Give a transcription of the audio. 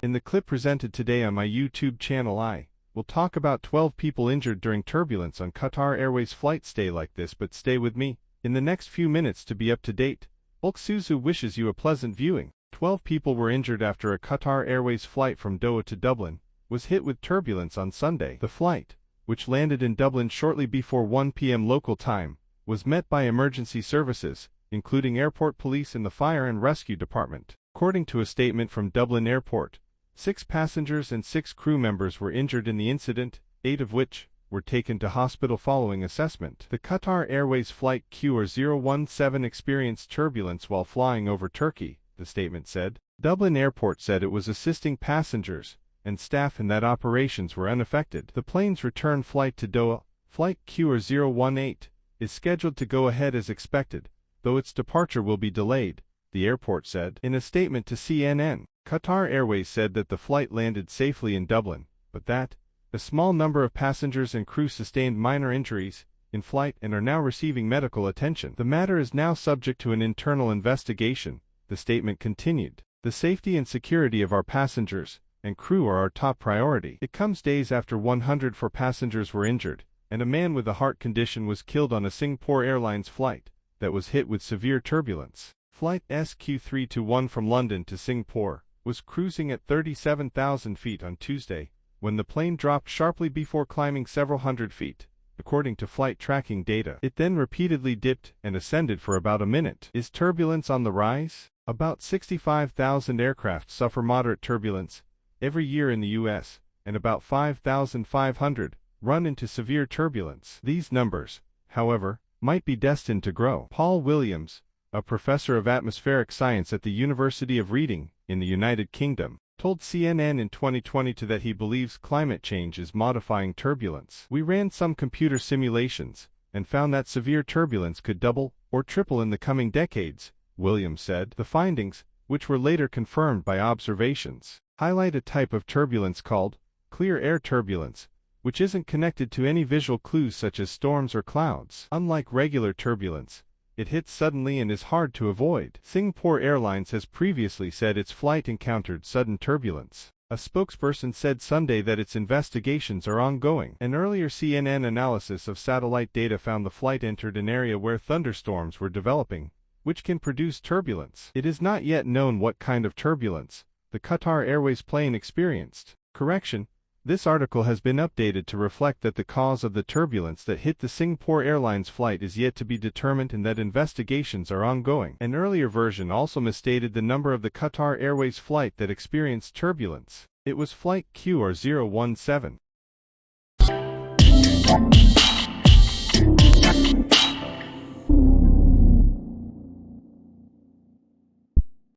In the clip presented today on my YouTube channel, I will talk about 12 people injured during turbulence on Qatar Airways flight. Stay like this, but stay with me in the next few minutes to be up to date. Alexandru wishes you a pleasant viewing. 12 people were injured after a Qatar Airways flight from Doha to Dublin was hit with turbulence on Sunday. The flight, which landed in Dublin shortly before 1 p.m. local time, was met by emergency services, including airport police and the fire and rescue department. According to a statement from Dublin Airport, 6 passengers and 6 crew members were injured in the incident, 8 of which were taken to hospital following assessment. The Qatar Airways flight QR017 experienced turbulence while flying over Turkey, the statement said. Dublin Airport said it was assisting passengers and staff and that operations were unaffected. The plane's return flight to Doha, flight QR018, is scheduled to go ahead as expected, though its departure will be delayed, the airport said. In a statement to CNN, Qatar Airways said that the flight landed safely in Dublin, but that a small number of passengers and crew sustained minor injuries in flight and are now receiving medical attention. The matter is now subject to an internal investigation, the statement continued. The safety and security of our passengers and crew are our top priority. It comes days after 104 passengers were injured, and a man with a heart condition was killed on a Singapore Airlines flight that was hit with severe turbulence. Flight SQ321 from London to Singapore was cruising at 37,000 feet on Tuesday, when the plane dropped sharply before climbing several hundred feet, according to flight tracking data. It then repeatedly dipped and ascended for about a minute. Is turbulence on the rise? About 65,000 aircraft suffer moderate turbulence every year in the U.S., and about 5,500 run into severe turbulence. These numbers, however, might be destined to grow. Paul Williams, a professor of atmospheric science at the University of Reading in the United Kingdom, told CNN in 2022 that he believes climate change is modifying turbulence. We ran some computer simulations and found that severe turbulence could double or triple in the coming decades, Williams said. The findings, which were later confirmed by observations, highlight a type of turbulence called clear air turbulence, which isn't connected to any visual clues such as storms or clouds. Unlike regular turbulence, it hits suddenly and is hard to avoid. Singapore Airlines has previously said its flight encountered sudden turbulence. A spokesperson said Sunday that its investigations are ongoing. An earlier CNN analysis of satellite data found the flight entered an area where thunderstorms were developing, which can produce turbulence. It is not yet known what kind of turbulence the Qatar Airways plane experienced. Correction. This article has been updated to reflect that the cause of the turbulence that hit the Singapore Airlines flight is yet to be determined and that investigations are ongoing. An earlier version also misstated the number of the Qatar Airways flight that experienced turbulence. It was flight QR017.